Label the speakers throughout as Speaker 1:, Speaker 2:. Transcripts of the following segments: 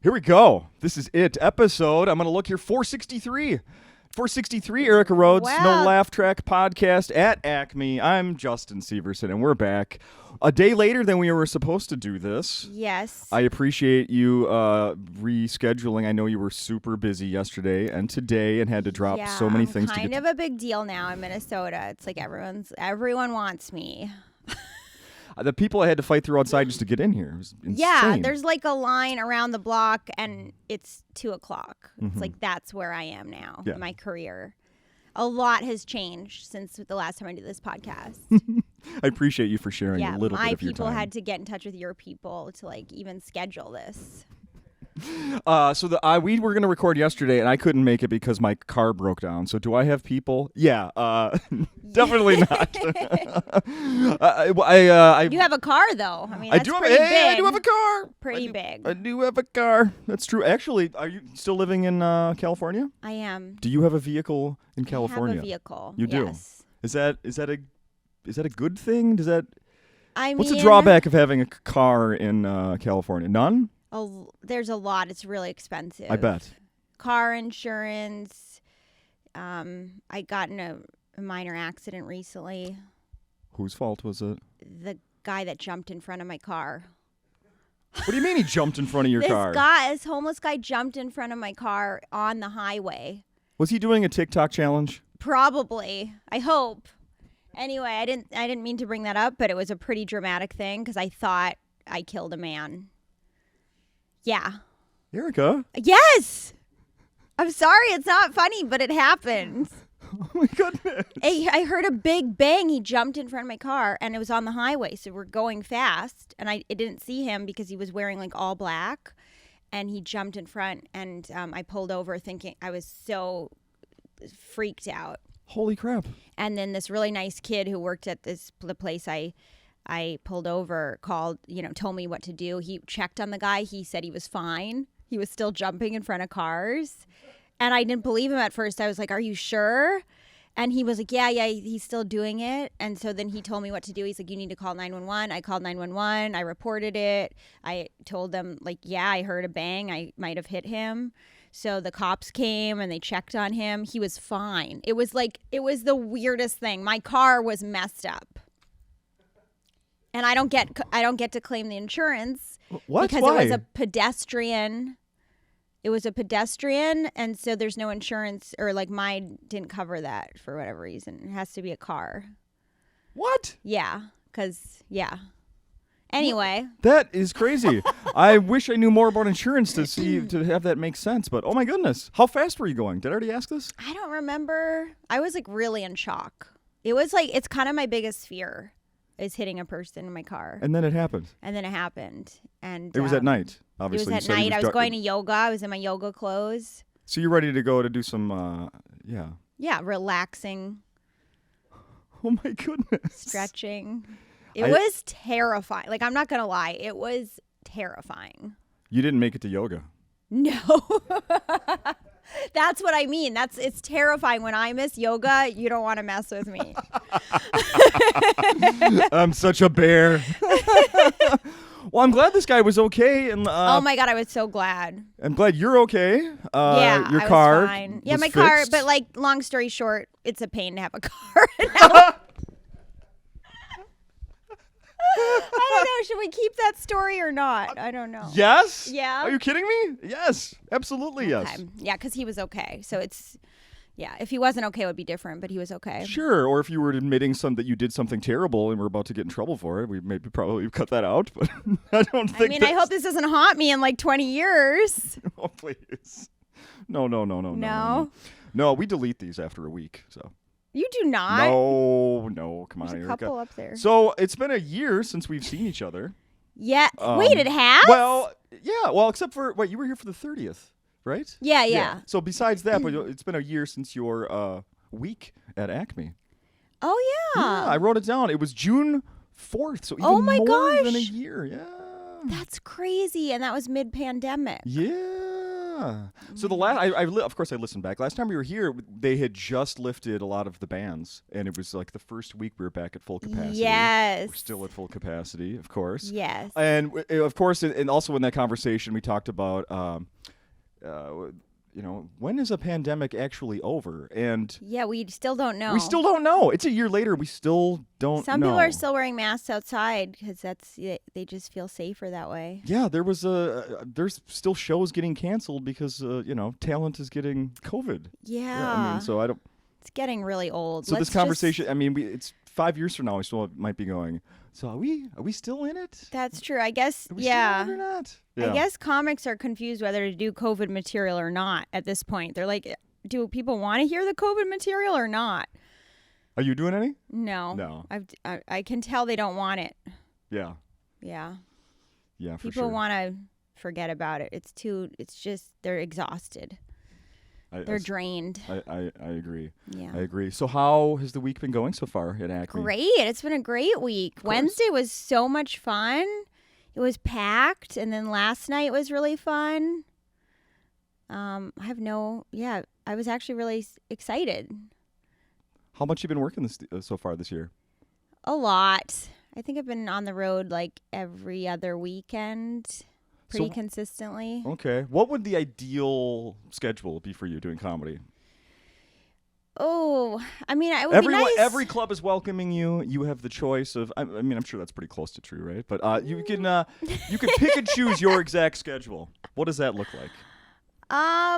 Speaker 1: Here we go. This is it. Episode, I'm going to look here, 463. 463, Erica Rhodes,
Speaker 2: Wow.
Speaker 1: No Laugh Track Podcast at Acme. I'm Justin Severson, and we're back a day later than we were supposed to do this.
Speaker 2: Yes.
Speaker 1: I appreciate you rescheduling. I know you were super busy yesterday and today and had to drop so many things to get
Speaker 2: kind of a big deal now in Minnesota. It's like everyone wants me.
Speaker 1: The people I had to fight through outside just to get in here. It was insane.
Speaker 2: Yeah, there's like a line around the block and it's 2:00.
Speaker 1: Mm-hmm.
Speaker 2: It's like that's where I am now
Speaker 1: Yeah.
Speaker 2: in my career. A lot has changed since the last time I did this podcast.
Speaker 1: I appreciate you for sharing a little bit
Speaker 2: my
Speaker 1: of your
Speaker 2: people
Speaker 1: time.
Speaker 2: had to get in touch with your people to like even schedule this.
Speaker 1: We were going to record yesterday, and I couldn't make it because my car broke down. So do I have people? Yeah, definitely not.
Speaker 2: You have a car, though. I mean,
Speaker 1: I
Speaker 2: that's
Speaker 1: do have.
Speaker 2: pretty
Speaker 1: Hey, I
Speaker 2: big.
Speaker 1: do have a car.
Speaker 2: Pretty big.
Speaker 1: I do have a car. That's true. Actually, are you still living in California?
Speaker 2: I am.
Speaker 1: Do you have a vehicle in California?
Speaker 2: I have a vehicle.
Speaker 1: You do?
Speaker 2: Yes.
Speaker 1: Is that a good thing? What's the
Speaker 2: mean,
Speaker 1: drawback of having a car in California? None.
Speaker 2: There's a lot. It's really expensive.
Speaker 1: I bet.
Speaker 2: Car insurance. I got in a minor accident recently.
Speaker 1: Whose fault was it?
Speaker 2: The guy that jumped in front of my car.
Speaker 1: What do you mean he jumped in front of your car?
Speaker 2: This homeless guy jumped in front of my car on the highway.
Speaker 1: Was he doing a TikTok challenge?
Speaker 2: Probably. I hope. Anyway, I didn't mean to bring that up, but it was a pretty dramatic thing because I thought I killed a man. Yeah.
Speaker 1: Erica?
Speaker 2: Yes. I'm sorry, it's not funny, but it happened.
Speaker 1: Oh my goodness.
Speaker 2: I heard a big bang. He jumped in front of my car, and it was on the highway, so we're going fast. And I didn't see him because he was wearing like all black, and he jumped in front. And I pulled over, thinking I was so freaked out.
Speaker 1: Holy crap.
Speaker 2: And then this really nice kid who worked at the place I pulled over told me what to do. He checked on the guy. He said he was fine. He was still jumping in front of cars. And I didn't believe him at first. I was like, are you sure? And he was like, yeah, he's still doing it. And so then he told me what to do. He's like, you need to call 911. I called 911. I reported it. I told them, like, yeah, I heard a bang. I might have hit him. So the cops came and they checked on him. He was fine. It was the weirdest thing. My car was messed up. And I don't get to claim the insurance.
Speaker 1: What?
Speaker 2: Because
Speaker 1: Why?
Speaker 2: it was a pedestrian. It was a pedestrian, and so there's no insurance, or like mine didn't cover that for whatever reason. It has to be a car.
Speaker 1: What?
Speaker 2: Yeah, because. Anyway.
Speaker 1: That is crazy. I wish I knew more about insurance to have that make sense, but oh my goodness. How fast were you going? Did I already ask this?
Speaker 2: I don't remember. I was like really in shock. It was like, it's kind of my biggest fear is hitting a person in my car.
Speaker 1: And then it happened.
Speaker 2: And And
Speaker 1: it was at night, obviously.
Speaker 2: It was at night. I was going to yoga. I was in my yoga clothes.
Speaker 1: So you're ready to go to do some,
Speaker 2: Yeah, relaxing.
Speaker 1: Oh my goodness.
Speaker 2: Stretching. It was terrifying. Like, I'm not going to lie. It was terrifying.
Speaker 1: You didn't make it to yoga.
Speaker 2: No. That's what I mean. It's terrifying. When I miss yoga, you don't want to mess with me.
Speaker 1: I'm such a bear. Well, I'm glad this guy was okay. And
Speaker 2: oh my God, I was so glad.
Speaker 1: I'm glad you're okay.
Speaker 2: Yeah,
Speaker 1: your
Speaker 2: I
Speaker 1: car
Speaker 2: was fine. Yeah,
Speaker 1: was
Speaker 2: my car.
Speaker 1: fixed.
Speaker 2: But like, long story short, it's a pain to have a car now. I don't know. Should we keep that story or not? I don't know.
Speaker 1: Yes?
Speaker 2: Yeah.
Speaker 1: Are you kidding me? Yes. Absolutely yes.
Speaker 2: Okay. Yeah, because he was okay. So if he wasn't okay, it would be different, but he was okay.
Speaker 1: Sure. Or if you were admitting that you did something terrible and were about to get in trouble for it, we maybe probably cut that out. But I don't think
Speaker 2: I hope this doesn't haunt me in like 20 years.
Speaker 1: Oh, please. No. No, we delete these after a week, so.
Speaker 2: You do not.
Speaker 1: No, come on,
Speaker 2: There's a
Speaker 1: Erica.
Speaker 2: couple up there.
Speaker 1: So it's been a year since we've seen each other.
Speaker 2: Yeah. Wait, it has?
Speaker 1: Well, yeah. Well, except for, you were here for the 30th, right?
Speaker 2: Yeah.
Speaker 1: So besides that, but it's been a year since your week at Acme.
Speaker 2: Oh, yeah.
Speaker 1: Yeah, I wrote it down. It was June 4th, so even
Speaker 2: Oh my
Speaker 1: more than a
Speaker 2: gosh.
Speaker 1: year. Yeah.
Speaker 2: That's crazy. And that was mid-pandemic.
Speaker 1: Yeah. Yeah. So the last, of course, I listened back. Last time we were here, they had just lifted a lot of the bans, and it was like the first week we were back at full capacity.
Speaker 2: Yes.
Speaker 1: We're still at full capacity, of course.
Speaker 2: Yes.
Speaker 1: And of course, and also in that conversation, we talked about, when is a pandemic actually over? And
Speaker 2: yeah, we still don't know.
Speaker 1: we still don't know. It's a year later. We still don't know.
Speaker 2: Some people are still wearing masks outside because they just feel safer that way.
Speaker 1: Yeah, there's still shows getting canceled because talent is getting COVID.
Speaker 2: Yeah.
Speaker 1: I mean, so I don't.
Speaker 2: It's getting really old.
Speaker 1: So this conversation, I mean, it's 5 years from now. We still might be going. So are we still in it?
Speaker 2: That's true. I guess.
Speaker 1: Are we
Speaker 2: Yeah.
Speaker 1: still in it or not? Yeah.
Speaker 2: I guess comics are confused whether to do COVID material or not at this point. They're like, do people want to hear the COVID material or not?
Speaker 1: Are you doing any?
Speaker 2: No.
Speaker 1: No.
Speaker 2: I can tell they don't want it.
Speaker 1: Yeah.
Speaker 2: Yeah.
Speaker 1: Yeah, for
Speaker 2: People
Speaker 1: sure.
Speaker 2: want to forget about it. It's just, they're exhausted. They're drained.
Speaker 1: I agree.
Speaker 2: Yeah.
Speaker 1: I agree. So how has the week been going so far at Acme?
Speaker 2: Great. It's been a great week. Wednesday was so much fun. It was packed. And then last night was really fun. I was actually really excited.
Speaker 1: How much you been working so far this year?
Speaker 2: A lot. I think I've been on the road like every other weekend pretty consistently.
Speaker 1: Okay. What would the ideal schedule be for you doing comedy?
Speaker 2: Oh, I mean, it would be nice.
Speaker 1: Every club is welcoming you. You have the choice of. I mean, I'm sure that's pretty close to true, right? But you can pick and choose your exact schedule. What does that look like?
Speaker 2: I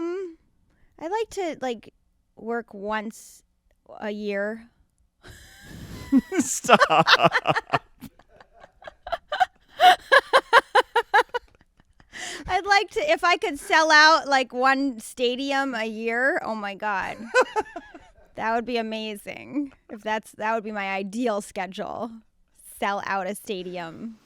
Speaker 2: like to work once a year.
Speaker 1: Stop.
Speaker 2: I'd like to, if I could sell out like one stadium a year. Oh my God. That would be amazing. That would be my ideal schedule. Sell out a stadium.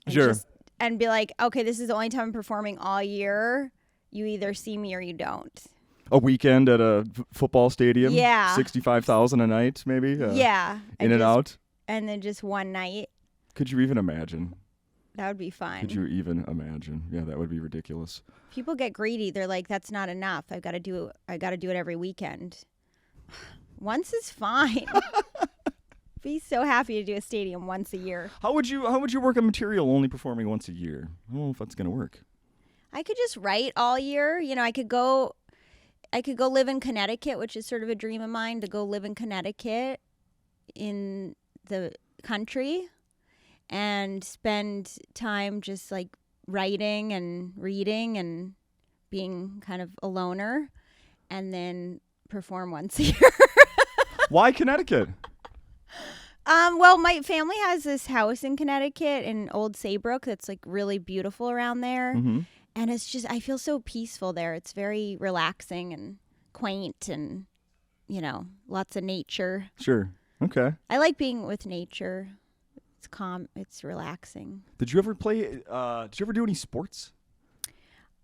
Speaker 1: Sure.
Speaker 2: And be like, okay, this is the only time I'm performing all year. You either see me or you don't.
Speaker 1: A weekend at a football stadium?
Speaker 2: Yeah.
Speaker 1: 65,000 a night, maybe?
Speaker 2: Yeah.
Speaker 1: In and out?
Speaker 2: And then just one night.
Speaker 1: Could you even imagine?
Speaker 2: That would be fun.
Speaker 1: Could you even imagine? Yeah, that would be ridiculous.
Speaker 2: People get greedy. They're like, that's not enough. I got to do it every weekend. Once is fine. Be so happy to do a stadium once a year.
Speaker 1: How would you work on material only performing once a year? I don't know if that's going to work.
Speaker 2: I could just write all year. I could go live in Connecticut, which is sort of a dream of mine, to go live in Connecticut in the country and spend time just like writing and reading and being kind of a loner, and then perform once a year.
Speaker 1: Why Connecticut?
Speaker 2: Well, my family has this house in Connecticut in Old Saybrook that's like really beautiful around there.
Speaker 1: Mm-hmm.
Speaker 2: And it's just, I feel so peaceful there. It's very relaxing and quaint and, lots of nature.
Speaker 1: Sure. Okay.
Speaker 2: I like being with nature. It's calm. It's relaxing.
Speaker 1: Did you ever do any sports?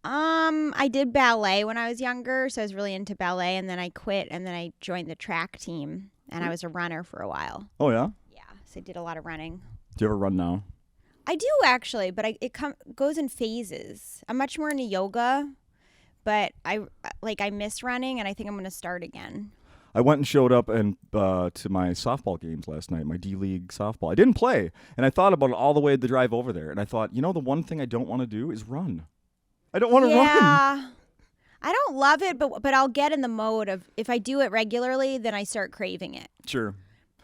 Speaker 2: I did ballet when I was younger, so I was really into ballet, and then I quit, and then I joined the track team, and I was a runner for a while.
Speaker 1: Oh, yeah?
Speaker 2: Yeah, so I did a lot of running.
Speaker 1: Do you ever run now?
Speaker 2: I do, actually, but it goes in phases. I'm much more into yoga, but I miss running, and I think I'm going to start again.
Speaker 1: I went and showed up to my softball games last night, my D-League softball. I didn't play, and I thought about it all the way the drive over there, and I thought, the one thing I don't want to do is run. I don't want to run.
Speaker 2: Yeah. I don't love it, but I'll get in the mode of, if I do it regularly, then I start craving it.
Speaker 1: Sure.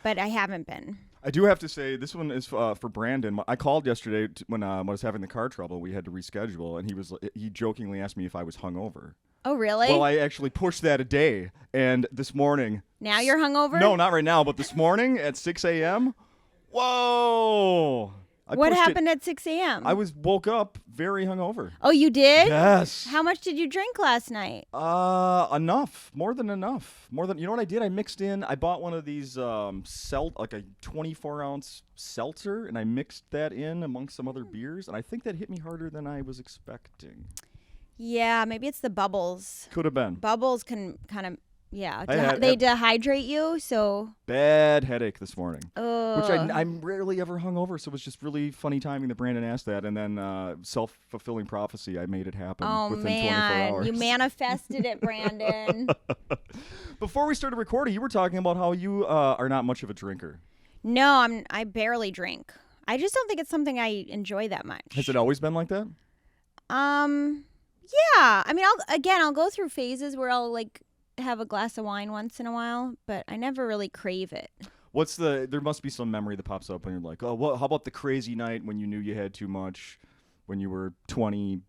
Speaker 2: But I haven't been.
Speaker 1: I do have to say, this one is for Brandon. I called yesterday when I was having the car trouble. We had to reschedule, and he jokingly asked me if I was hungover.
Speaker 2: Oh, really?
Speaker 1: Well, I actually pushed that a day, and this morning...
Speaker 2: Now you're hungover?
Speaker 1: No, not right now, but this morning at 6 a.m., whoa!
Speaker 2: What happened at 6 a.m.?
Speaker 1: I woke up very hungover.
Speaker 2: Oh, you did?
Speaker 1: Yes.
Speaker 2: How much did you drink last night?
Speaker 1: Enough. More than enough. You know what I did? I bought one of these like a 24-ounce seltzer, and I mixed that in amongst some other beers, and I think that hit me harder than I was expecting.
Speaker 2: Yeah, maybe it's the bubbles.
Speaker 1: Could have been.
Speaker 2: Bubbles can kind of, Yeah.
Speaker 1: I
Speaker 2: They dehydrate you, so.
Speaker 1: Bad headache this morning.
Speaker 2: Oh.
Speaker 1: Which I'm rarely ever hungover, so it was just really funny timing that Brandon asked that. And then self-fulfilling prophecy, I made it happen within 24 hours.
Speaker 2: You manifested it, Brandon.
Speaker 1: Before we started recording, you were talking about how you are not much of a drinker.
Speaker 2: No, I barely drink. I just don't think it's something I enjoy that much.
Speaker 1: Has it always been like that?
Speaker 2: Yeah. I mean, I'll go through phases where I'll like have a glass of wine once in a while, but I never really crave it.
Speaker 1: There must be some memory that pops up when you're like, oh, how about the crazy night when you knew you had too much when you were 20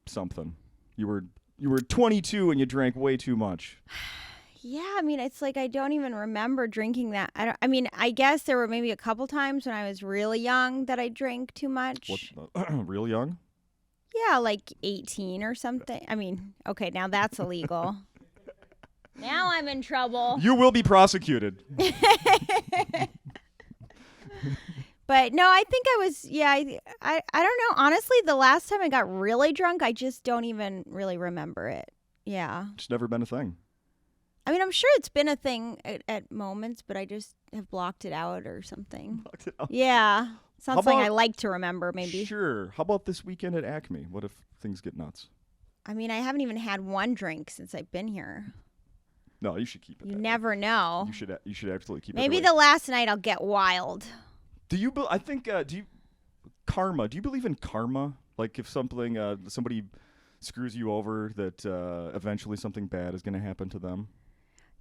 Speaker 1: something? You were 22 and you drank way too much.
Speaker 2: Yeah, I mean, it's like I don't even remember drinking that. I guess there were maybe a couple times when I was really young that I drank too much.
Speaker 1: Real young?
Speaker 2: Yeah, like 18 or something. I mean, okay, now that's illegal. Now I'm in trouble.
Speaker 1: You will be prosecuted.
Speaker 2: But no, I think I was, I don't know. Honestly, the last time I got really drunk, I just don't even really remember it. Yeah.
Speaker 1: It's never been a thing.
Speaker 2: I mean, I'm sure it's been a thing at moments, but I just have blocked it out or something.
Speaker 1: Blocked it out.
Speaker 2: Yeah. It's not something I like to remember, maybe.
Speaker 1: Sure. How about this weekend at Acme? What if things get nuts?
Speaker 2: I mean, I haven't even had one drink since I've been here.
Speaker 1: No, you should keep it.
Speaker 2: You never know.
Speaker 1: You should absolutely keep it.
Speaker 2: Maybe the last night I'll get wild.
Speaker 1: Do you? I think. Karma? Do you believe in karma? Like if somebody screws you over, that eventually something bad is going to happen to them.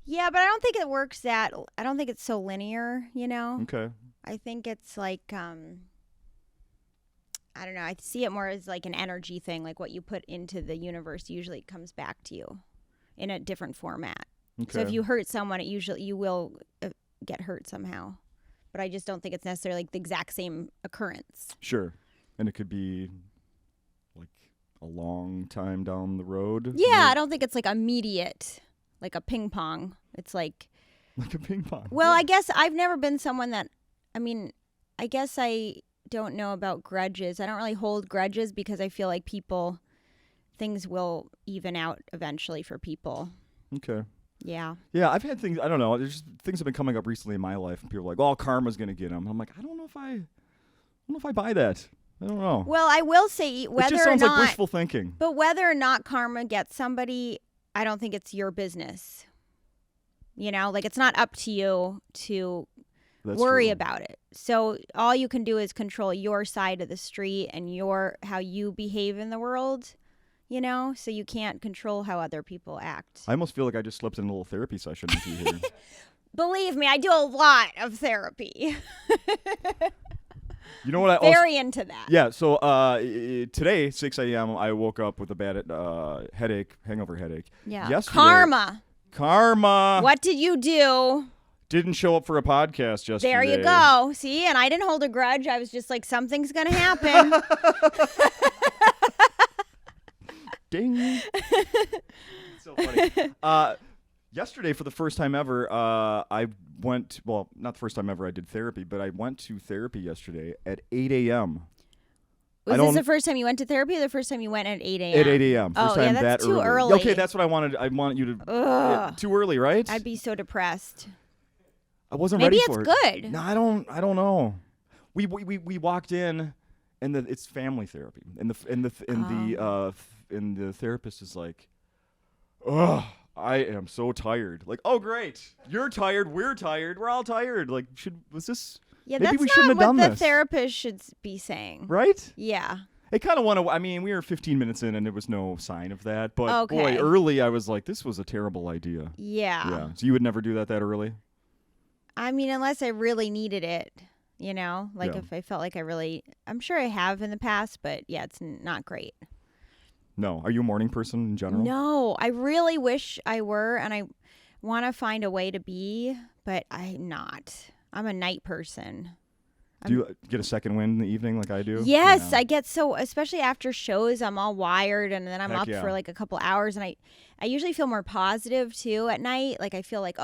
Speaker 2: Yeah, but I don't think it works that. I don't think it's so linear. You know.
Speaker 1: Okay.
Speaker 2: I think it's like I don't know. I see it more as like an energy thing. Like what you put into the universe usually comes back to you in a different format.
Speaker 1: Okay.
Speaker 2: So if you hurt someone, you will get hurt somehow. But I just don't think it's necessarily like the exact same occurrence.
Speaker 1: Sure. And it could be like a long time down the road.
Speaker 2: Yeah, I don't think it's like immediate, like a ping pong. It's like
Speaker 1: a ping pong.
Speaker 2: Well, I guess I've never been someone that, I guess I don't know about grudges. I don't really hold grudges because I feel like things will even out eventually for people.
Speaker 1: Okay.
Speaker 2: Yeah.
Speaker 1: Yeah, I've had things, I don't know, there's just things have been coming up recently in my life and people are like, oh, karma's going to get them. I'm like, I don't know if I buy that. I don't know.
Speaker 2: Well, I will say whether
Speaker 1: it just sounds like wishful thinking.
Speaker 2: But whether or not karma gets somebody, I don't think it's your business. You know, like it's not up to you to worry about it. So all you can do is control your side of the street and how you behave in the world. You know, so you can't control how other people act.
Speaker 1: I almost feel like I just slipped in a little therapy session with you here.
Speaker 2: Believe me, I do a lot of therapy.
Speaker 1: You know what?
Speaker 2: Very into that.
Speaker 1: Yeah. So today, 6 a.m., I woke up with a bad hangover headache.
Speaker 2: Yeah.
Speaker 1: Yesterday, Karma.
Speaker 2: What did you do?
Speaker 1: Didn't show up for a podcast yesterday.
Speaker 2: There you go. See, and I didn't hold a grudge. I was just like, something's gonna happen.
Speaker 1: Ding. It's so funny. Yesterday, for the first time ever, I went, well, not the first time ever I did therapy, but I went to therapy yesterday at 8 a.m.
Speaker 2: Was this the first time you went to therapy or the first time you went at 8 a.m.?
Speaker 1: At 8 a.m. First time
Speaker 2: that's
Speaker 1: that
Speaker 2: too early.
Speaker 1: Okay, that's what I wanted. I wanted you to. Too early, right?
Speaker 2: I'd be so depressed.
Speaker 1: I wasn't ready for it.
Speaker 2: Maybe it's good.
Speaker 1: No, I don't know. We walked in, and it's family therapy, and the therapist is like, ugh, I am so tired. Like, oh great, you're tired, we're tired, we're all tired. Like,
Speaker 2: Yeah,
Speaker 1: maybe we
Speaker 2: that's
Speaker 1: shouldn't
Speaker 2: not
Speaker 1: have
Speaker 2: what
Speaker 1: done
Speaker 2: the
Speaker 1: this.
Speaker 2: therapist should be saying.
Speaker 1: Right?
Speaker 2: Yeah.
Speaker 1: I kind of want to. I mean, we were 15 minutes in, and there was no sign of that. But
Speaker 2: Okay.
Speaker 1: boy, early I was like, this was a terrible idea.
Speaker 2: Yeah.
Speaker 1: Yeah. So you would never do that early?
Speaker 2: I mean, unless I really needed it, you know, like
Speaker 1: Yeah.
Speaker 2: if I felt like I'm sure I have in the past, but yeah, it's not great.
Speaker 1: No. Are you a morning person in general?
Speaker 2: No, I really wish I were, and I want to find a way to be, but I'm not. I'm a night person.
Speaker 1: Do you get a second wind in the evening like I do?
Speaker 2: Yes,
Speaker 1: Yeah.
Speaker 2: I get so, especially after shows, I'm all wired, and then I'm
Speaker 1: Heck
Speaker 2: up
Speaker 1: yeah.
Speaker 2: for like a couple hours, and I usually feel more positive too at night. Like I feel like,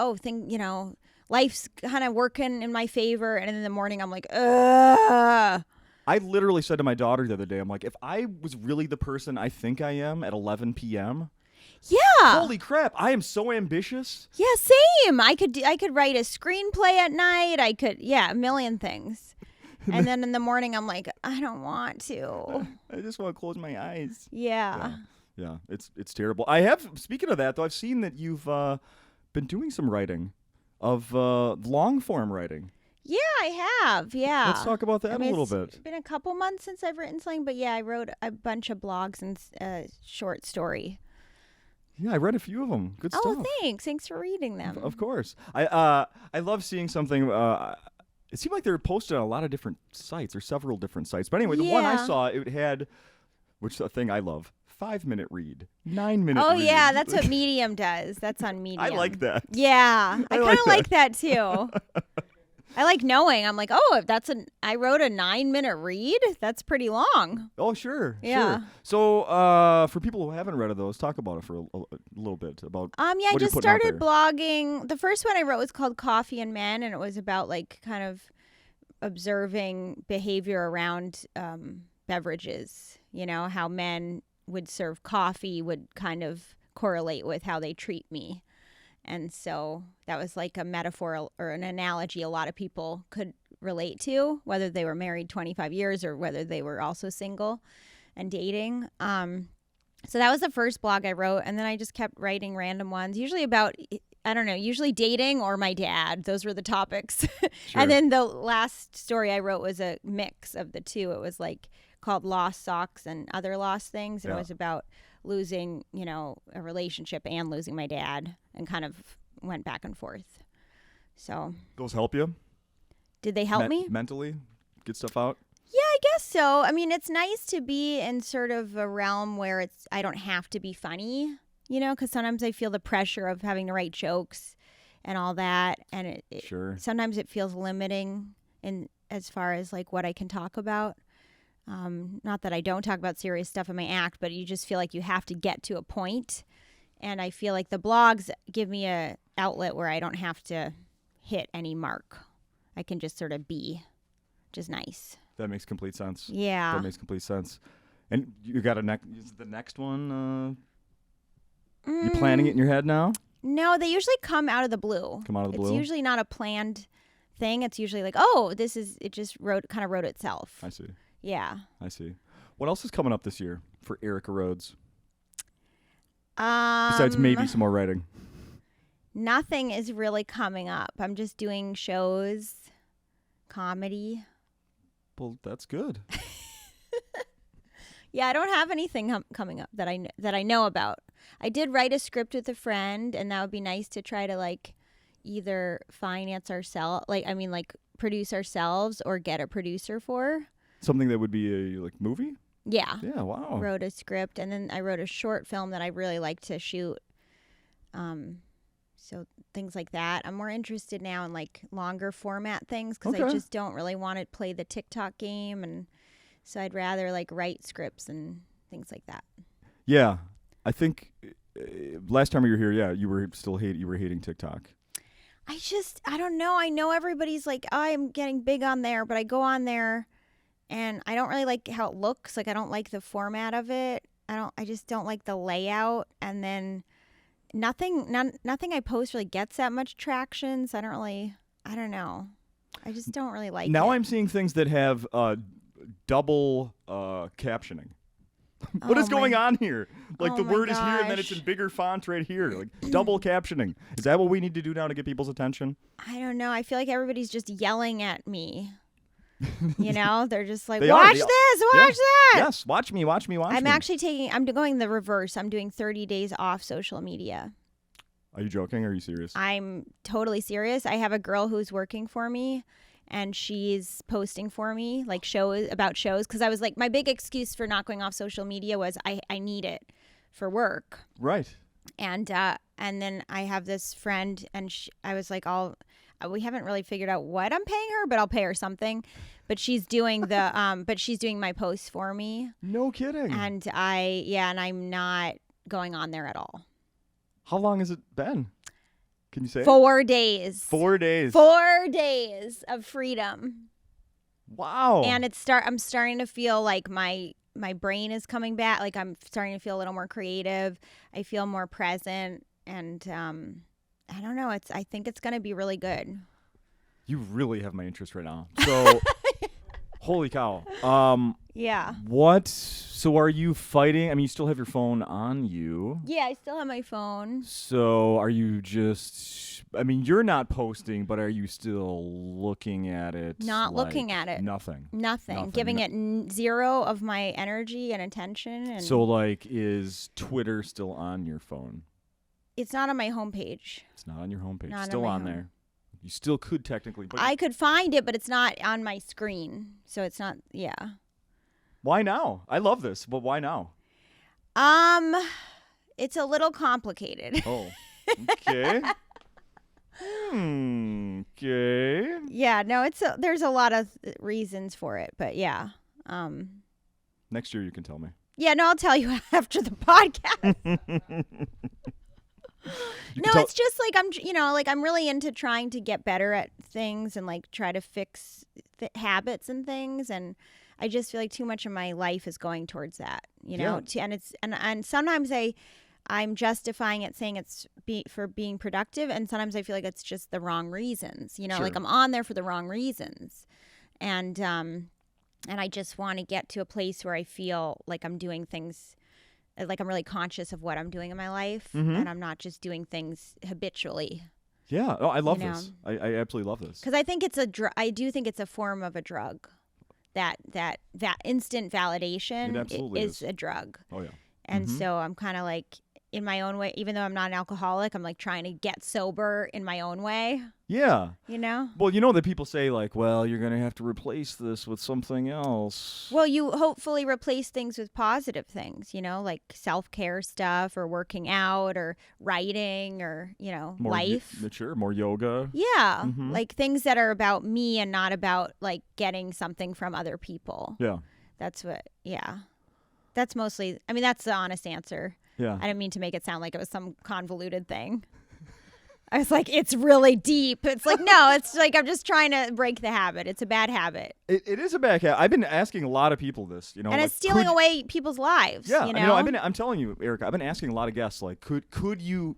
Speaker 2: life's kind of working in my favor, and in the morning I'm like, ugh.
Speaker 1: I literally said to my daughter the other day, I'm like, if I was really the person I think I am at 11 p.m.,
Speaker 2: Yeah.
Speaker 1: Holy crap! I am so ambitious.
Speaker 2: Yeah, same. I could write a screenplay at night. I could, a million things. And then in the morning, I'm like, I don't want to.
Speaker 1: I just want to close my eyes.
Speaker 2: Yeah.
Speaker 1: Yeah, it's terrible. I have. Speaking of that, though, I've seen that you've been doing some writing of long form writing.
Speaker 2: Yeah, I have. Yeah.
Speaker 1: Let's talk about that a little bit.
Speaker 2: It's been a couple months since I've written something, but yeah, I wrote a bunch of blogs and short story.
Speaker 1: Yeah, I read a few of them. Good stuff.
Speaker 2: Oh, thanks. Thanks for reading them.
Speaker 1: Of course. I love seeing something. It seemed like they were posted on a lot of different sites or several different sites. But anyway, the one I saw, it had, which is a thing I love, 5-minute read, 9-minute read.
Speaker 2: Oh, yeah, that's what Medium does. That's on Medium.
Speaker 1: I like that.
Speaker 2: Yeah, I kind of like that too. I like knowing. I'm like, oh, if I wrote a 9-minute read, that's pretty long.
Speaker 1: Oh, sure.
Speaker 2: Yeah.
Speaker 1: Sure. So, for people who haven't read those, talk about it for a little bit about.
Speaker 2: I
Speaker 1: what
Speaker 2: just
Speaker 1: you're putting out
Speaker 2: started
Speaker 1: there.
Speaker 2: blogging. The first one I wrote was called Coffee and Men, and it was about like kind of observing behavior around beverages. You know, how men would serve coffee would kind of correlate with how they treat me. And so that was like a metaphor or an analogy a lot of people could relate to, whether they were married 25 years or whether they were also single and dating. So that was the first blog I wrote. And then I just kept writing random ones, usually about, I don't know, usually dating or my dad. Those were the topics.
Speaker 1: Sure.
Speaker 2: And then the last story I wrote was a mix of the two. It was like called Lost Socks and Other Lost Things. And it was about losing, a relationship and losing my dad, and kind of went back and forth. So
Speaker 1: Those help you?
Speaker 2: did they help me?
Speaker 1: Mentally? Get stuff out?
Speaker 2: Yeah, I guess so. I mean, it's nice to be in sort of a realm where I don't have to be funny, because sometimes I feel the pressure of having to write jokes and all that. And
Speaker 1: Sure.
Speaker 2: sometimes it feels limiting in as far as like what I can talk about. Not that I don't talk about serious stuff in my act, but you just feel like you have to get to a point. And I feel like the blogs give me a outlet where I don't have to hit any mark. I can just sort of be, which is nice.
Speaker 1: That makes complete sense.
Speaker 2: Yeah.
Speaker 1: That makes complete sense. And you got is the next one, you planning it in your head now?
Speaker 2: No, they usually come out of the blue.
Speaker 1: Come out of the blue?
Speaker 2: It's usually not a planned thing. It's usually like, oh, it just wrote itself.
Speaker 1: I see.
Speaker 2: Yeah.
Speaker 1: I see. What else is coming up this year for Erica Rhodes? Besides maybe some more writing.
Speaker 2: Nothing is really coming up. I'm just doing shows, comedy.
Speaker 1: Well, that's good.
Speaker 2: Yeah, I don't have anything coming up that I know about. I did write a script with a friend, and that would be nice to try to like either finance ourselves, like produce ourselves or get a producer for.
Speaker 1: Something that would be a movie?
Speaker 2: Yeah.
Speaker 1: Yeah, wow.
Speaker 2: Wrote a script, and then I wrote a short film that I really like to shoot. So things like that. I'm more interested now in like longer format things because I just don't really want to play the TikTok game, and so I'd rather like write scripts and things like that.
Speaker 1: Yeah, I think last time you were here, you were hating TikTok.
Speaker 2: I don't know. I know everybody's like, oh, I'm getting big on there, but I go on there and I don't really like how it looks. Like, I don't like the format of it. I just don't like the layout. And then nothing I post really gets that much traction. So I don't know. I just don't really like it.
Speaker 1: Now I'm seeing things that have double captioning. What is going on here? Like the word is here and then it's in bigger font right here. Like double captioning. Is that what we need to do now to get people's attention?
Speaker 2: I don't know. I feel like everybody's just yelling at me. They're just like,
Speaker 1: Watch
Speaker 2: watch that.
Speaker 1: Yes, watch me.
Speaker 2: I'm going the reverse. I'm doing 30 days off social media.
Speaker 1: Are you joking? Or are you serious?
Speaker 2: I'm totally serious. I have a girl who's working for me, and she's posting for me like shows. Because I was like, my big excuse for not going off social media was I need it for work.
Speaker 1: Right.
Speaker 2: And then I have this friend, and I was like, we haven't really figured out what I'm paying her, but I'll pay her something. But she's doing she's doing my posts for me.
Speaker 1: No kidding.
Speaker 2: And I'm not going on there at all.
Speaker 1: How long has it been? Can you say?
Speaker 2: 4 days.
Speaker 1: 4 days.
Speaker 2: 4 days of freedom.
Speaker 1: Wow.
Speaker 2: And I'm starting to feel like my my brain is coming back. Like I'm starting to feel a little more creative. I feel more present, and I don't know. I think it's gonna be really good.
Speaker 1: You really have my interest right now. So, holy cow.
Speaker 2: Yeah.
Speaker 1: So are you fighting? I mean, you still have your phone on you.
Speaker 2: Yeah, I still have my phone.
Speaker 1: So are you just, I mean, you're not posting, but are you still looking at it?
Speaker 2: Not looking at it.
Speaker 1: Nothing.
Speaker 2: Giving it zero of my energy and attention. And
Speaker 1: so, like, is Twitter still on your phone?
Speaker 2: it's not on my homepage.
Speaker 1: It's not on your homepage.
Speaker 2: Not
Speaker 1: Still
Speaker 2: on my
Speaker 1: on
Speaker 2: home.
Speaker 1: there. You still could technically. But
Speaker 2: I could find it, but it's not on my screen. So it's not, yeah.
Speaker 1: why now? I love this, but why now?
Speaker 2: It's a little complicated.
Speaker 1: Oh, okay. Okay.
Speaker 2: Yeah, no, there's a lot of reasons for it, but yeah.
Speaker 1: Next year you can tell me.
Speaker 2: Yeah, no, I'll tell you after the podcast. No, it's just like I'm really into trying to get better at things and like try to fix habits and things, and I just feel like too much of my life is going towards that, and sometimes I'm justifying it saying it's for being productive, and sometimes I feel like it's just the wrong reasons,
Speaker 1: Sure.
Speaker 2: like I'm on there for the wrong reasons, and I just want to get to a place where I feel like I'm doing things. Like I'm really conscious of what I'm doing in my life, and I'm not just doing things habitually.
Speaker 1: Yeah, oh, I love this. I absolutely love this.
Speaker 2: Because I think it's I do think it's a form of a drug. That instant validation is a drug.
Speaker 1: Oh yeah.
Speaker 2: And so I'm kind of like in my own way, even though I'm not an alcoholic, I'm like trying to get sober in my own way.
Speaker 1: Yeah.
Speaker 2: Well,
Speaker 1: that people say like, well, you're going to have to replace this with something else.
Speaker 2: Well, you hopefully replace things with positive things, like self-care stuff or working out or writing or,
Speaker 1: More
Speaker 2: life.
Speaker 1: Mature, more yoga.
Speaker 2: Yeah. Like things that are about me and not about like getting something from other people.
Speaker 1: Yeah.
Speaker 2: That's that's mostly, that's the honest answer.
Speaker 1: Yeah.
Speaker 2: I didn't mean to make it sound like it was some convoluted thing. I was like, it's really deep. It's like, no, it's like I'm just trying to break the habit. It's a bad habit.
Speaker 1: It is a bad habit. I've been asking a lot of people this,
Speaker 2: and it's stealing away people's lives.
Speaker 1: Yeah,
Speaker 2: you
Speaker 1: I'm telling you, Erica, I've been asking a lot of guests, like, could you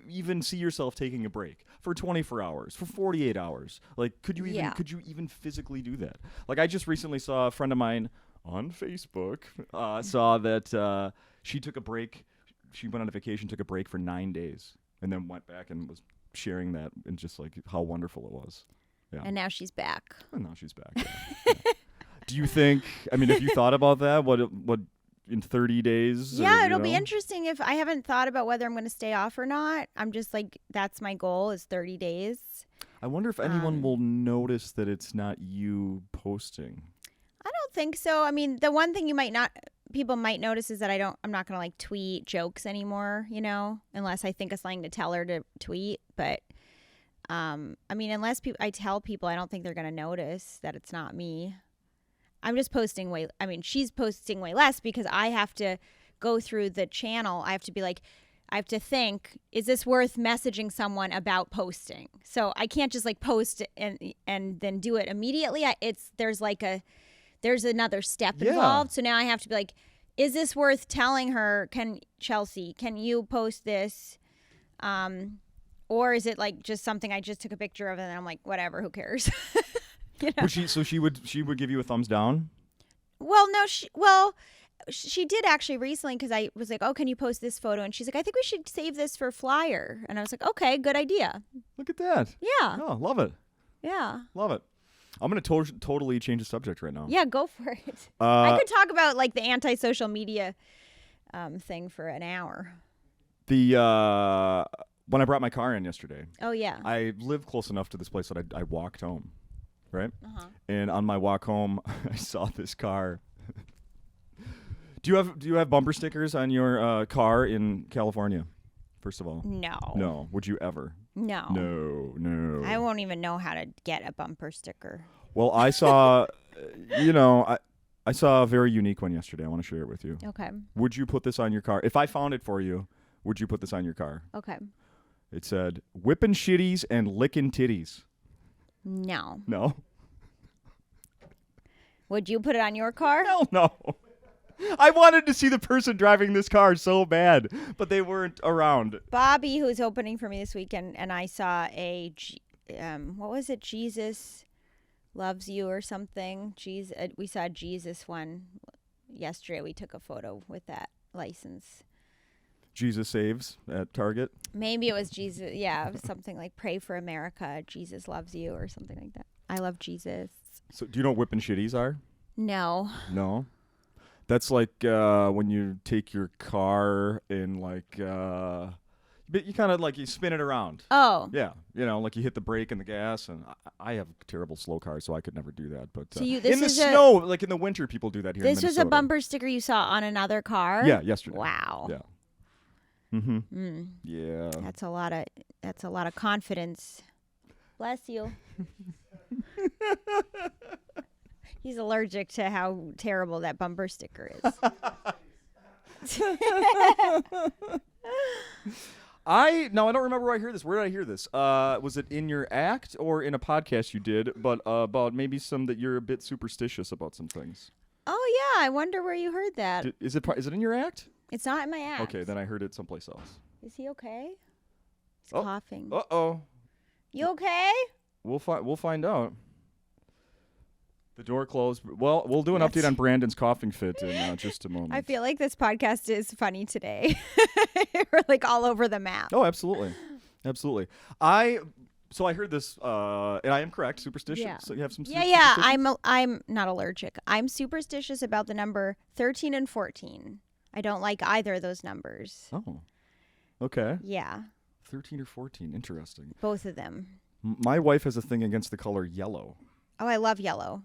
Speaker 1: even see yourself taking a break for 24 hours, for 48 hours? Like, could you even physically do that? Like, I just recently saw a friend of mine on Facebook saw that she took a break. She went on a vacation, took a break for 9 days, and then went back and was sharing that and just like how wonderful it was. Yeah.
Speaker 2: And now she's back.
Speaker 1: And now she's back. Yeah. Do you think? I mean, have you thought about that? What in 30 days?
Speaker 2: Yeah, it'll be interesting. If I haven't thought about whether I'm going to stay off or not. I'm just like, that's my goal is 30 days. I
Speaker 1: wonder if anyone will notice that it's not you posting.
Speaker 2: I don't think so. I mean, the one thing people might notice is that I'm not going to like tweet jokes anymore, unless I think of something to tell her to tweet. But, unless I tell people, I don't think they're going to notice that it's not me. I'm just posting she's posting way less because I have to go through the channel. I have to be like, I have to think, is this worth messaging someone about posting? So I can't just like post and then do it immediately. There's another step involved. So now I have to be like, is this worth telling her? Chelsea, can you post this? Or is it like just something I just took a picture of and I'm like, whatever, who cares?
Speaker 1: She would give you a thumbs down?
Speaker 2: Well, no, she did actually recently because I was like, oh, can you post this photo? And she's like, I think we should save this for flyer. And I was like, okay, good idea.
Speaker 1: Look at that.
Speaker 2: Yeah.
Speaker 1: Oh, love it.
Speaker 2: Yeah.
Speaker 1: Love it. I'm going to totally change the subject right now.
Speaker 2: Yeah, go for it. I could talk about like the anti-social media thing for an hour.
Speaker 1: When I brought my car in yesterday.
Speaker 2: Oh, yeah.
Speaker 1: I live close enough to this place that I walked home, right? And on my walk home, I saw this car. Do you have bumper stickers on your car in California? First of all. No. Would you ever?
Speaker 2: No.
Speaker 1: No.
Speaker 2: I won't even know how to get a bumper sticker.
Speaker 1: Well, I saw, I saw a very unique one yesterday. I want to share it with you.
Speaker 2: Okay.
Speaker 1: Would you put this on your car? If I found it for you, would you put this on your car?
Speaker 2: Okay.
Speaker 1: It said, whipping shitties and licking titties.
Speaker 2: No.
Speaker 1: No?
Speaker 2: Would you put it on your car?
Speaker 1: Hell no. I wanted to see the person driving this car so bad, but they weren't around.
Speaker 2: Bobby, who's opening for me this weekend, and I saw what was it? Jesus Loves You or something. We saw a Jesus one yesterday. We took a photo with that license.
Speaker 1: Jesus Saves at Target.
Speaker 2: Maybe it was Jesus. Yeah, it was something like Pray for America, Jesus Loves You or something like that. I love Jesus.
Speaker 1: So do you know what whipping shitties are?
Speaker 2: No.
Speaker 1: No. That's like when you take your car and like, but you kind of like you spin it around.
Speaker 2: Oh.
Speaker 1: Yeah, like you hit the brake and the gas, and I have a terrible slow car, so I could never do that. But
Speaker 2: So this
Speaker 1: in the
Speaker 2: is
Speaker 1: snow, like in the winter, people do that here.
Speaker 2: This
Speaker 1: in
Speaker 2: was
Speaker 1: Minnesota.
Speaker 2: a bumper sticker you saw on another car?
Speaker 1: Yeah, yesterday.
Speaker 2: Wow.
Speaker 1: Yeah. Mm-hmm. Yeah.
Speaker 2: That's a lot of confidence. Bless you. He's allergic to how terrible that bumper sticker is.
Speaker 1: I don't remember where I heard this. Where did I hear this? Was it in your act or in a podcast you did? But about maybe some that you're a bit superstitious about some things.
Speaker 2: Oh yeah, I wonder where you heard that.
Speaker 1: Is it in your act?
Speaker 2: It's not in my act.
Speaker 1: Okay, then I heard it someplace else.
Speaker 2: Is he okay? He's
Speaker 1: Oh.
Speaker 2: coughing.
Speaker 1: Uh-oh.
Speaker 2: You okay?
Speaker 1: We'll find out. The door closed. Well, we'll do an update on Brandon's coughing fit in just a moment.
Speaker 2: I feel like this podcast is funny today. We're like all over the map.
Speaker 1: Oh, absolutely. Absolutely. So I heard this, and I am correct, superstition.
Speaker 2: Yeah.
Speaker 1: So you have some
Speaker 2: Yeah. I'm not allergic. I'm superstitious about the number 13 and 14. I don't like either of those numbers.
Speaker 1: Oh, okay.
Speaker 2: Yeah.
Speaker 1: 13 or 14. Interesting.
Speaker 2: Both of them.
Speaker 1: My wife has a thing against the color yellow.
Speaker 2: Oh, I love yellow.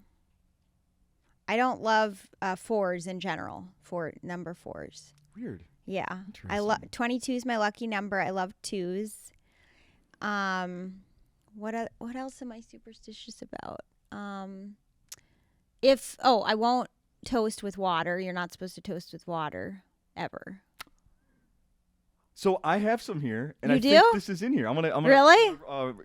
Speaker 2: I don't love fours in general. Number fours.
Speaker 1: Weird.
Speaker 2: Yeah.
Speaker 1: Interesting.
Speaker 2: I love 22 is my lucky number. I love twos. What else am I superstitious about? I won't toast with water. You're not supposed to toast with water ever.
Speaker 1: So I have some here, and
Speaker 2: You
Speaker 1: I
Speaker 2: do?
Speaker 1: think this is in here. I'm gonna
Speaker 2: Really?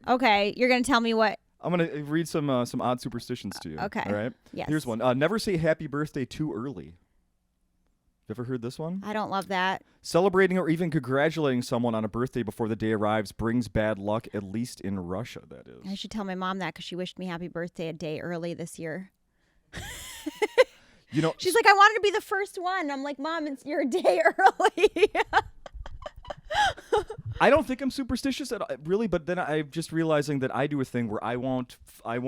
Speaker 2: Okay, you're gonna tell me what.
Speaker 1: I'm gonna read some odd superstitions to you.
Speaker 2: Okay.
Speaker 1: All right.
Speaker 2: Yes.
Speaker 1: Here's one. Never say happy birthday too early. You ever heard this one?
Speaker 2: I don't love that.
Speaker 1: Celebrating or even congratulating someone on a birthday before the day arrives brings bad luck, at least in Russia, that is.
Speaker 2: I should tell my mom that because she wished me happy birthday a day early this year. She's like, I wanted to be the first one. I'm like, Mom, you're a day early.
Speaker 1: I don't think I'm superstitious at all, really, but then I'm just realizing that I do a thing where I won't like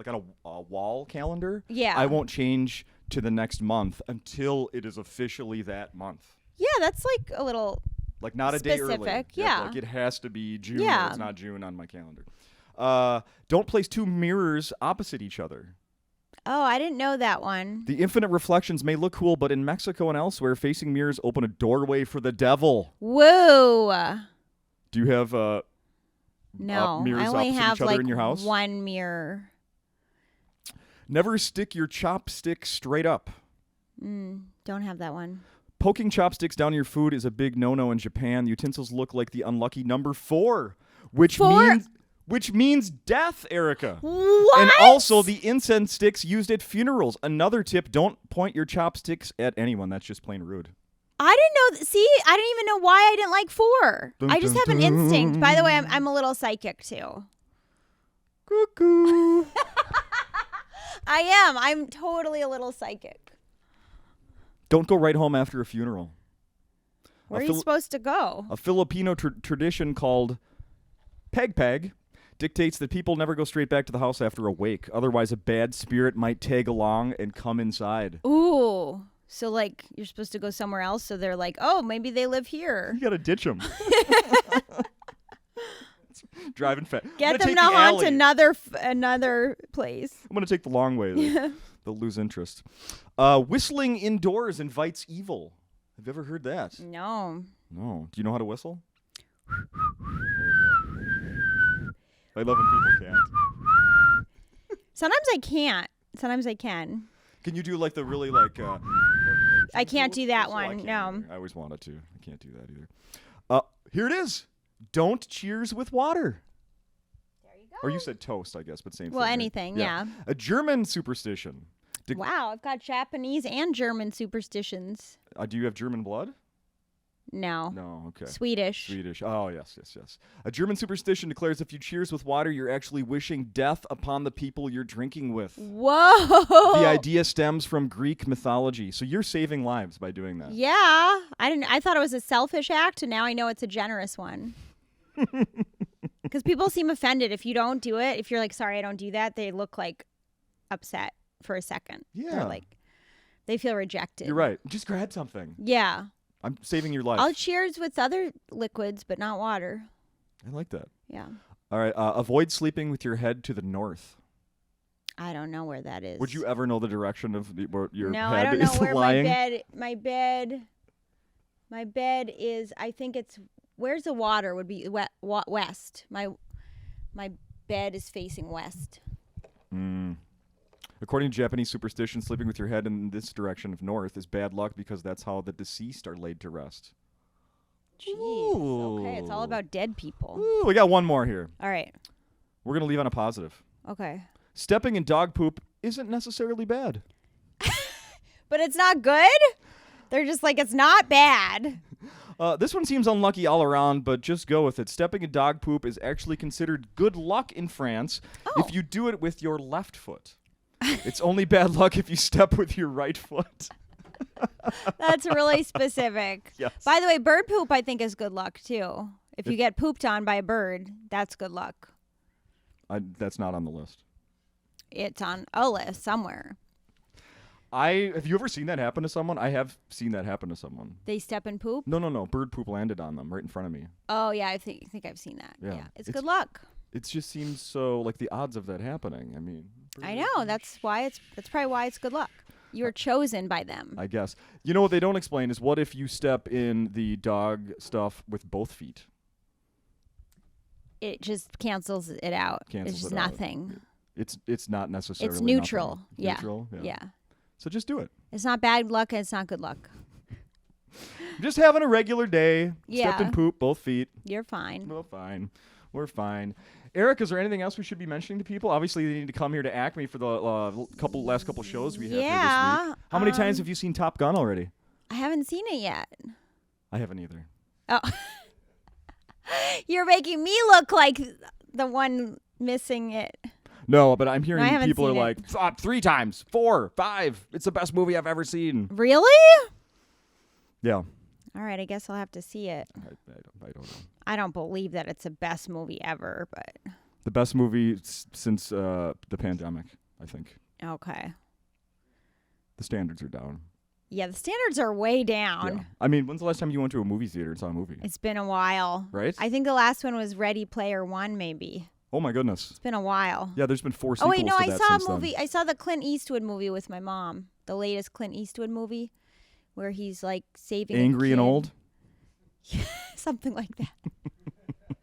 Speaker 1: on a wall calendar.
Speaker 2: Yeah.
Speaker 1: I won't change to the next month until it is officially that month.
Speaker 2: Yeah, that's like a little
Speaker 1: Like not a day early.
Speaker 2: specific.
Speaker 1: Yep,
Speaker 2: Yeah.
Speaker 1: like it has to be June.
Speaker 2: Yeah.
Speaker 1: Or it's not June on my calendar. Don't place two mirrors opposite each other.
Speaker 2: Oh, I didn't know that one.
Speaker 1: The infinite reflections may look cool, but in Mexico and elsewhere, facing mirrors open a doorway for the devil.
Speaker 2: Whoa.
Speaker 1: Do you have
Speaker 2: No,
Speaker 1: mirrors
Speaker 2: I only
Speaker 1: opposite
Speaker 2: have
Speaker 1: each other
Speaker 2: like
Speaker 1: in your house?
Speaker 2: one mirror.
Speaker 1: Never stick your chopstick straight up.
Speaker 2: Don't have that one.
Speaker 1: Poking chopsticks down your food is a big no-no in Japan. The utensils look like the unlucky number 4, which means death, Erica.
Speaker 2: What?
Speaker 1: And also the incense sticks used at funerals. Another tip, don't point your chopsticks at anyone. That's just plain rude.
Speaker 2: I didn't know. See, I didn't even know why I didn't like 4.
Speaker 1: Dun,
Speaker 2: I just
Speaker 1: dun,
Speaker 2: have an
Speaker 1: dun.
Speaker 2: instinct. By the way, I'm a little psychic too.
Speaker 1: Cuckoo.
Speaker 2: I am. I'm totally a little psychic.
Speaker 1: Don't go right home after a funeral.
Speaker 2: Where are you supposed to go?
Speaker 1: A Filipino tradition called peg dictates that people never go straight back to the house after a wake. Otherwise, a bad spirit might tag along and come inside.
Speaker 2: Ooh. So, like, you're supposed to go somewhere else, so they're like, oh, maybe they live here.
Speaker 1: You got to ditch them. Driving fast.
Speaker 2: Get them to haunt another place.
Speaker 1: I'm going to take the long way. They'll lose interest. Whistling indoors invites evil. Have you ever heard that?
Speaker 2: No.
Speaker 1: No. Do you know how to whistle? I love when people can't.
Speaker 2: Sometimes I can't. Sometimes I can.
Speaker 1: Can you do like the really like...
Speaker 2: I can't do that
Speaker 1: I
Speaker 2: one.
Speaker 1: can't
Speaker 2: No.
Speaker 1: either. I always wanted to. I can't do that either. Here it is. Don't cheers with water.
Speaker 2: There you go.
Speaker 1: Or you said toast, I guess, but same thing.
Speaker 2: Well,
Speaker 1: right?
Speaker 2: anything, yeah.
Speaker 1: A German superstition.
Speaker 2: Wow, I've got Japanese and German superstitions.
Speaker 1: Do you have German blood?
Speaker 2: No.
Speaker 1: No, okay.
Speaker 2: Swedish.
Speaker 1: Swedish. Oh, yes. A German superstition declares if you cheers with water, you're actually wishing death upon the people you're drinking with.
Speaker 2: Whoa.
Speaker 1: The idea stems from Greek mythology. So you're saving lives by doing that.
Speaker 2: Yeah. I thought it was a selfish act, and now I know it's a generous one. Because people seem offended if you don't do it. If you're like, sorry, I don't do that, they look like upset for a second.
Speaker 1: Yeah.
Speaker 2: They're like, they feel rejected.
Speaker 1: You're right. Just grab something.
Speaker 2: Yeah.
Speaker 1: I'm saving your life.
Speaker 2: I'll cheers with other liquids, but not water.
Speaker 1: I like that.
Speaker 2: Yeah.
Speaker 1: All right. Avoid sleeping with your head to the north.
Speaker 2: I don't know where that is.
Speaker 1: Would you ever know the direction of where your
Speaker 2: No,
Speaker 1: head
Speaker 2: I don't know
Speaker 1: is
Speaker 2: where
Speaker 1: lying?
Speaker 2: my bed is. I think it's where's the water would be west. My bed is facing west.
Speaker 1: According to Japanese superstition, sleeping with your head in this direction of north is bad luck because that's how the deceased are laid to rest.
Speaker 2: Jeez.
Speaker 1: Ooh.
Speaker 2: Okay, it's all about dead people.
Speaker 1: Ooh, we got one more here.
Speaker 2: All right.
Speaker 1: We're going to leave on a positive.
Speaker 2: Okay.
Speaker 1: Stepping in dog poop isn't necessarily bad.
Speaker 2: But it's not good? They're just like, it's not bad.
Speaker 1: This one seems unlucky all around, but just go with it. Stepping in dog poop is actually considered good luck in France if you do it with your left foot. It's only bad luck if you step with your right foot.
Speaker 2: That's really specific.
Speaker 1: Yes.
Speaker 2: By the way, bird poop I think is good luck too. If you get pooped on by a bird, that's good luck.
Speaker 1: That's not on the list.
Speaker 2: It's on a list somewhere.
Speaker 1: Have you ever seen that happen to someone? I have seen that happen to someone.
Speaker 2: They step in poop?
Speaker 1: No. Bird poop landed on them right in front of me.
Speaker 2: Oh, yeah, I think I've seen that.
Speaker 1: Yeah.
Speaker 2: Yeah. It's good luck.
Speaker 1: It just seems so like the odds of that happening. I mean,
Speaker 2: I know. That's probably why it's good luck. You're chosen by them.
Speaker 1: I guess. You know what they don't explain is what if you step in the dog stuff with both feet?
Speaker 2: It just cancels it out. It's just nothing.
Speaker 1: It's not necessarily
Speaker 2: It's neutral.
Speaker 1: nothing.
Speaker 2: Yeah.
Speaker 1: Neutral?
Speaker 2: Yeah.
Speaker 1: So just do it.
Speaker 2: It's not bad luck and it's not good luck.
Speaker 1: Just having a regular day.
Speaker 2: Yeah.
Speaker 1: Stepped in poop, both feet.
Speaker 2: You're fine.
Speaker 1: Well, fine. We're fine. Eric, is there anything else we should be mentioning to people? Obviously, they need to come here to Acme for the last couple shows we have here this week. How many times have you seen Top Gun already?
Speaker 2: I haven't seen it yet.
Speaker 1: I haven't either.
Speaker 2: Oh. You're making me look like the one missing it.
Speaker 1: No, but I'm hearing
Speaker 2: No, I haven't
Speaker 1: people are
Speaker 2: seen
Speaker 1: like, 3 times, 4, 5. It's the best movie I've ever seen.
Speaker 2: Really?
Speaker 1: Yeah.
Speaker 2: All right, I guess I'll have to see it.
Speaker 1: I don't know.
Speaker 2: I don't believe that it's the best movie ever, but
Speaker 1: The best movie since the pandemic, I think.
Speaker 2: okay.
Speaker 1: The standards are down.
Speaker 2: Yeah, the standards are way down.
Speaker 1: Yeah. I mean, when's the last time you went to a movie theater and saw a movie?
Speaker 2: It's been a while.
Speaker 1: Right?
Speaker 2: I think the last one was Ready Player One, maybe.
Speaker 1: Oh, my goodness.
Speaker 2: It's been a while.
Speaker 1: Yeah, there's been 4
Speaker 2: Oh,
Speaker 1: sequels
Speaker 2: wait, no,
Speaker 1: to
Speaker 2: I
Speaker 1: that
Speaker 2: saw a
Speaker 1: since
Speaker 2: movie.
Speaker 1: then.
Speaker 2: I saw the Clint Eastwood movie with my mom. The latest Clint Eastwood movie where he's like saving a
Speaker 1: Angry and
Speaker 2: kid.
Speaker 1: Old?
Speaker 2: Something like that.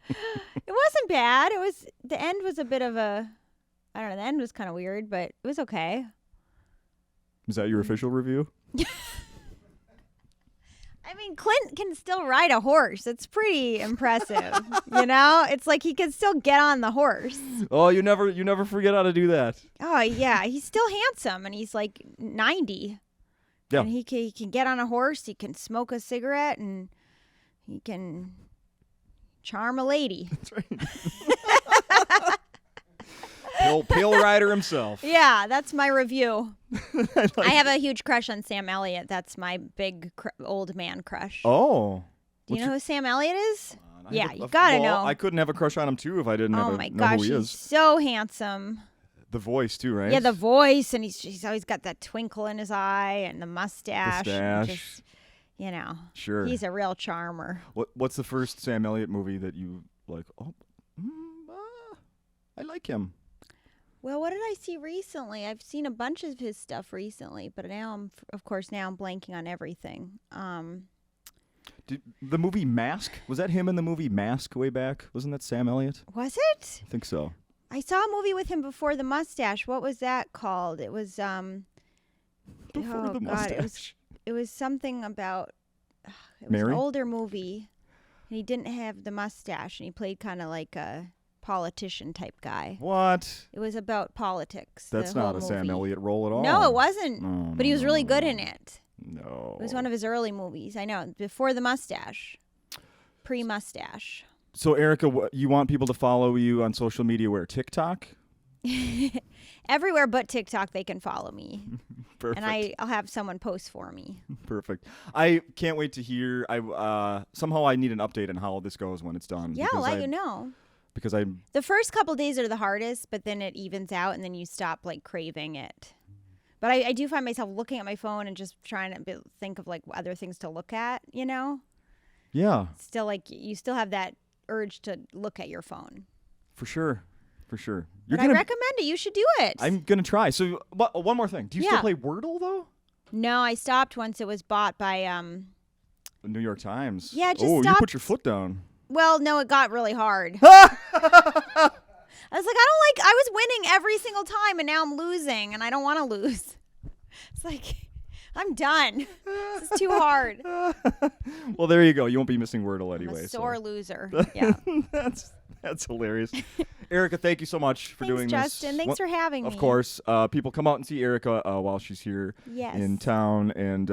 Speaker 2: It wasn't bad. The end was a bit of a, I don't know, the end was kind of weird, but it was okay.
Speaker 1: Is that your official review?
Speaker 2: I mean, Clint can still ride a horse. It's pretty impressive. You know? It's like he can still get on the horse.
Speaker 1: Oh, you never forget how to do that.
Speaker 2: Oh, yeah. He's still handsome, and he's like 90.
Speaker 1: Yeah.
Speaker 2: And he can get on a horse. He can smoke a cigarette, and he can charm a lady.
Speaker 1: That's right. Pale rider himself.
Speaker 2: Yeah, that's my review. I have a huge crush on Sam Elliott. That's my big old man crush.
Speaker 1: Oh.
Speaker 2: Do you know who Sam Elliott is?
Speaker 1: I
Speaker 2: Yeah,
Speaker 1: have
Speaker 2: you gotta know.
Speaker 1: I couldn't have a crush on him too if I didn't
Speaker 2: Oh
Speaker 1: know
Speaker 2: my
Speaker 1: who
Speaker 2: gosh,
Speaker 1: he
Speaker 2: he's
Speaker 1: is.
Speaker 2: so handsome.
Speaker 1: The voice too, right?
Speaker 2: Yeah, the voice, and he's always got that twinkle in his eye and the mustache. And just, you know,
Speaker 1: Sure.
Speaker 2: he's a real charmer.
Speaker 1: What's the first Sam Elliott movie that you like? Oh, I like him.
Speaker 2: Well, what did I see recently? I've seen a bunch of his stuff recently, but now I'm blanking on everything.
Speaker 1: The movie Mask, was that him in the movie Mask way back? Wasn't that Sam Elliott?
Speaker 2: Was it?
Speaker 1: I think so.
Speaker 2: I saw a movie with him before the mustache. What was that called? It was
Speaker 1: Before the mustache.
Speaker 2: it was something about it was
Speaker 1: Mary?
Speaker 2: an older movie, and he didn't have the mustache, and he played kind of like a politician type guy.
Speaker 1: What?
Speaker 2: It was about politics.
Speaker 1: That's
Speaker 2: the
Speaker 1: not
Speaker 2: whole
Speaker 1: a Sam
Speaker 2: movie.
Speaker 1: Elliott role at all.
Speaker 2: No, it wasn't.
Speaker 1: No,
Speaker 2: but he was really good in
Speaker 1: no.
Speaker 2: it.
Speaker 1: No.
Speaker 2: It was one of his early movies. I know, before the mustache. Pre-mustache.
Speaker 1: So, Erica, you want people to follow you on social media where? TikTok?
Speaker 2: Everywhere but TikTok, they can follow me.
Speaker 1: Perfect.
Speaker 2: And I'll have someone post for me.
Speaker 1: Perfect. I can't wait to hear. Somehow I need an update on how this goes when it's done.
Speaker 2: Yeah, I'll let you know.
Speaker 1: Because I.
Speaker 2: The first couple days are the hardest, but then it evens out, and then you stop like craving it. But I do find myself looking at my phone and just trying to think of like other things to look at, you know?
Speaker 1: Yeah.
Speaker 2: Still, like, you still have that urge to look at your phone.
Speaker 1: For sure. For sure.
Speaker 2: But I recommend it. You should do it.
Speaker 1: I'm going to try. So, one more thing. Do you still
Speaker 2: Yeah.
Speaker 1: play Wordle, though?
Speaker 2: No, I stopped once it was bought by,
Speaker 1: The New York Times.
Speaker 2: Yeah, just
Speaker 1: you
Speaker 2: stopped.
Speaker 1: put your foot down.
Speaker 2: Well, no, it got really hard. I was like, I was winning every single time, and now I'm losing, and I don't want to lose. It's like, I'm done. This is too hard.
Speaker 1: Well, there you go. You won't be missing Wordle anyway.
Speaker 2: I'm a sore loser.
Speaker 1: Yeah.
Speaker 2: Yeah.
Speaker 1: That's hilarious. Erica, thank you so much for doing
Speaker 2: Thanks,
Speaker 1: this.
Speaker 2: Justin. Thanks for having me.
Speaker 1: Of course. People come out and see Erica while she's here
Speaker 2: Yes.
Speaker 1: in town. And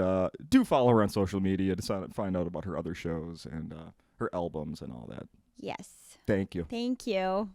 Speaker 1: do follow her on social media to find out about her other shows and her albums and all that.
Speaker 2: Yes.
Speaker 1: Thank you.
Speaker 2: Thank you.